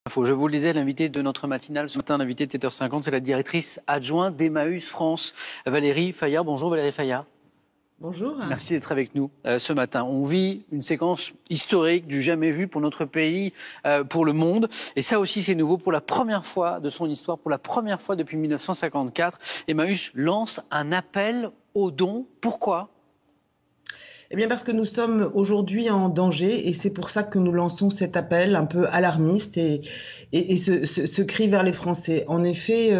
Je vous le disais, l'invité de notre matinale ce matin, l'invité de 7h50, c'est la directrice adjointe d'Emmaüs France, Valérie Fayard. Bonjour Valérie Fayard. Bonjour. Merci d'être avec nous ce matin. On vit une séquence historique du jamais vu pour notre pays, pour le monde. Et ça aussi, c'est nouveau. Pour la première fois de son histoire, pour la première fois depuis 1954, Emmaüs lance un appel aux dons. Pourquoi ? Eh bien parce que nous sommes aujourd'hui en danger et c'est pour ça que nous lançons cet appel un peu alarmiste et ce cri vers les Français. En effet,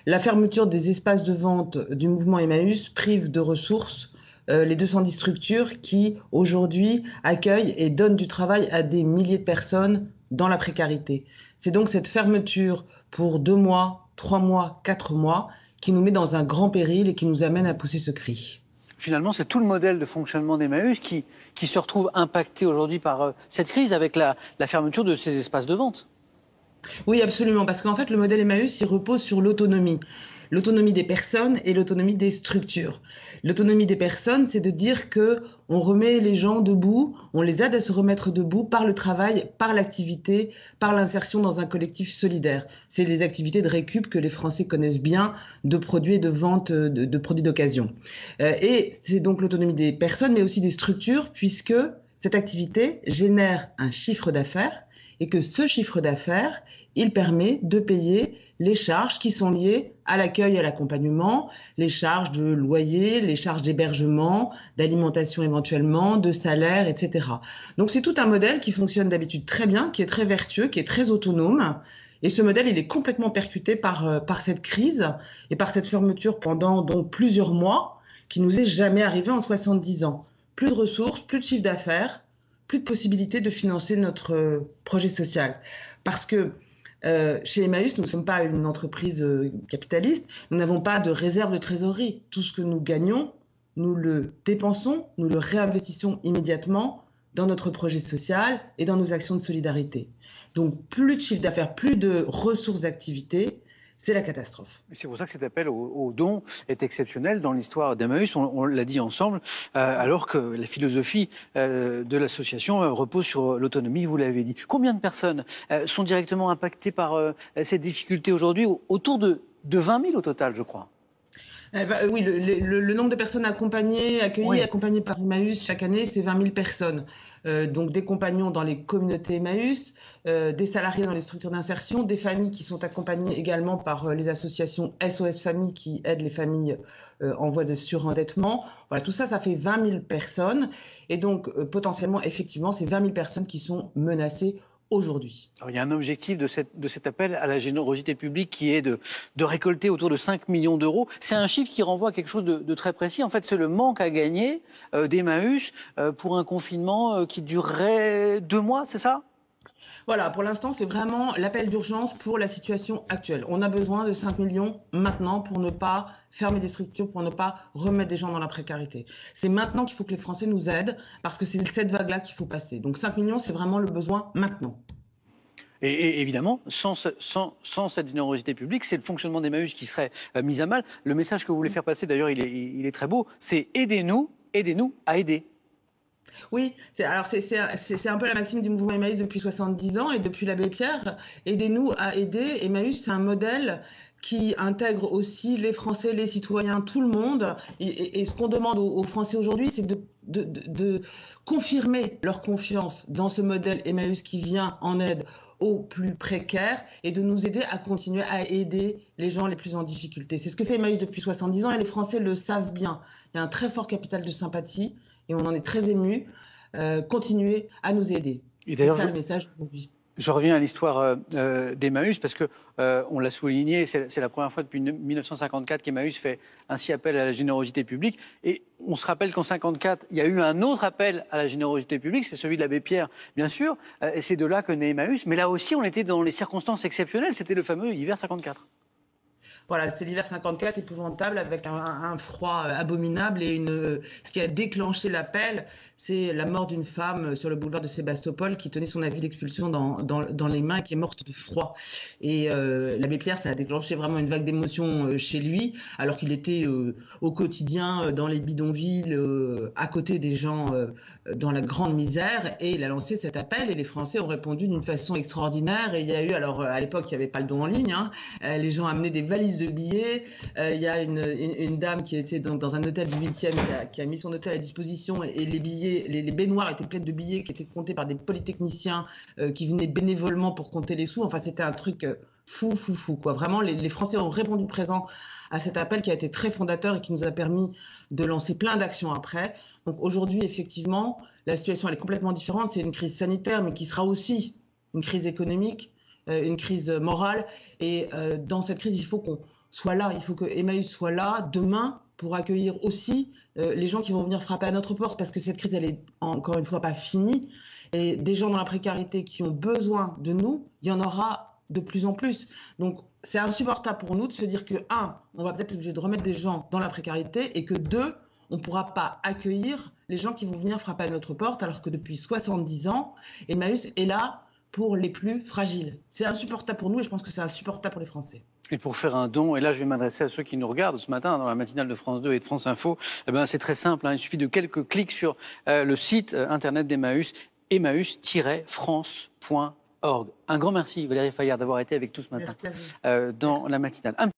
la fermeture des espaces de vente du mouvement Emmaüs prive de ressources les 210 structures qui aujourd'hui accueillent et donnent du travail à des milliers de personnes dans la précarité. C'est donc cette fermeture pour 2 mois, 3 mois, 4 mois qui nous met dans un grand péril et qui nous amène à pousser ce cri. Finalement, c'est tout le modèle de fonctionnement d'Emmaüs qui se retrouve impacté aujourd'hui par cette crise avec la fermeture de ces espaces de vente. Oui, absolument, parce qu'en fait, le modèle Emmaüs, il repose sur l'autonomie. L'autonomie des personnes et l'autonomie des structures. L'autonomie des personnes, c'est de dire que on remet les gens debout, on les aide à se remettre debout par le travail, par l'activité, par l'insertion dans un collectif solidaire. C'est les activités de récup que les Français connaissent bien, de produits et de vente de produits d'occasion. Et c'est donc l'autonomie des personnes, mais aussi des structures, puisque cette activité génère un chiffre d'affaires et que ce chiffre d'affaires, il permet de payer les charges qui sont liées à l'accueil et à l'accompagnement, les charges de loyer, les charges d'hébergement, d'alimentation éventuellement, de salaire, etc. Donc c'est tout un modèle qui fonctionne d'habitude très bien, qui est très vertueux, qui est très autonome. Et ce modèle, il est complètement percuté par cette crise et par cette fermeture pendant donc plusieurs mois qui nous est jamais arrivée en 70 ans. Plus de ressources, plus de chiffre d'affaires, plus de possibilités de financer notre projet social. Parce que chez Emmaüs, nous ne sommes pas une entreprise capitaliste, nous n'avons pas de réserve de trésorerie. Tout ce que nous gagnons, nous le dépensons, nous le réinvestissons immédiatement dans notre projet social et dans nos actions de solidarité. Donc plus de chiffre d'affaires, plus de ressources d'activité, c'est la catastrophe. C'est pour ça que cet appel aux dons est exceptionnel dans l'histoire d'Emmaüs, on l'a dit ensemble, alors que la philosophie de l'association repose sur l'autonomie, vous l'avez dit. Combien de personnes sont directement impactées par cette difficulté aujourd'hui? Autour de 20 000 au total, je crois. Oui, le nombre de personnes accompagnées, accueillies, oui, accompagnées par Emmaüs chaque année, c'est 20 000 personnes. Donc des compagnons dans les communautés Emmaüs, des salariés dans les structures d'insertion, des familles qui sont accompagnées également par les associations SOS Familles qui aident les familles en voie de surendettement. Voilà, tout ça, ça fait 20 000 personnes. Et donc potentiellement, effectivement, c'est 20 000 personnes qui sont menacées aujourd'hui. Il y a un objectif de cet appel à la générosité publique qui est de récolter autour de 5 millions d'euros. C'est un chiffre qui renvoie à quelque chose de très précis. En fait, c'est le manque à gagner d'Emmaüs pour un confinement qui durerait 2 mois, c'est ça ? Voilà, pour l'instant, c'est vraiment l'appel d'urgence pour la situation actuelle. On a besoin de 5 millions maintenant pour ne pas fermer des structures, pour ne pas remettre des gens dans la précarité. C'est maintenant qu'il faut que les Français nous aident, parce que c'est cette vague-là qu'il faut passer. Donc 5 millions, c'est vraiment le besoin maintenant. Et évidemment, sans cette générosité publique, c'est le fonctionnement d'Emmaüs qui serait mis à mal. Le message que vous voulez faire passer, d'ailleurs, il est très beau, c'est aidez-nous à aider. Oui, c'est un peu la maxime du mouvement Emmaüs depuis 70 ans et depuis l'abbé Pierre. Aidez-nous à aider. Emmaüs, c'est un modèle qui intègre aussi les Français, les citoyens, tout le monde. Et ce qu'on demande aux Français aujourd'hui, c'est de confirmer leur confiance dans ce modèle Emmaüs qui vient en aide aux plus précaires et de nous aider à continuer à aider les gens les plus en difficulté. C'est ce que fait Emmaüs depuis 70 ans et les Français le savent bien. Il y a un très fort capital de sympathie et on en est très émus. Continuez à nous aider. C'est ça le message aujourd'hui. Je reviens à l'histoire d'Emmaüs parce que on l'a souligné, c'est la première fois depuis 1954 qu'Emmaüs fait ainsi appel à la générosité publique. Et on se rappelle qu'en 1954, il y a eu un autre appel à la générosité publique, c'est celui de l'abbé Pierre, bien sûr. Et c'est de là que naît Emmaüs. Mais là aussi, on était dans les circonstances exceptionnelles. C'était le fameux hiver 54. Voilà, c'était l'hiver 54, épouvantable, avec un froid abominable. Et ce qui a déclenché l'appel, c'est la mort d'une femme sur le boulevard de Sébastopol qui tenait son avis d'expulsion dans les mains et qui est morte de froid. Et l'abbé Pierre, ça a déclenché vraiment une vague d'émotions chez lui, alors qu'il était au quotidien dans les bidonvilles, à côté des gens dans la grande misère. Et il a lancé cet appel et les Français ont répondu d'une façon extraordinaire. Et il y a eu, alors à l'époque, il n'y avait pas le don en ligne, hein, les gens amenaient des valises de billets. Il y a une dame qui était dans un hôtel du 8e qui a mis son hôtel à disposition et les billets, les baignoires étaient pleines de billets qui étaient comptés par des polytechniciens qui venaient bénévolement pour compter les sous. Enfin, c'était un truc fou, quoi. Vraiment, les Français ont répondu présent à cet appel qui a été très fondateur et qui nous a permis de lancer plein d'actions après. Donc aujourd'hui, effectivement, la situation elle est complètement différente. C'est une crise sanitaire, mais qui sera aussi une crise économique, une crise morale. Et dans cette crise, il faut qu'on soit là. Il faut que Emmaüs soit là demain pour accueillir aussi les gens qui vont venir frapper à notre porte, parce que cette crise, elle est encore une fois pas finie. Et des gens dans la précarité qui ont besoin de nous, il y en aura de plus en plus. Donc c'est insupportable pour nous de se dire que, un, on va peut-être être obligé de remettre des gens dans la précarité, et que deux, on ne pourra pas accueillir les gens qui vont venir frapper à notre porte, alors que depuis 70 ans, Emmaüs est là pour les plus fragiles. C'est insupportable pour nous et je pense que c'est insupportable pour les Français. Et pour faire un don, et là je vais m'adresser à ceux qui nous regardent ce matin dans la matinale de France 2 et de France Info, eh ben, c'est très simple, hein, il suffit de quelques clics sur le site internet d'Emmaüs, emmaüs-france.org. Un grand merci Valérie Fayard d'avoir été avec nous ce matin dans la matinale.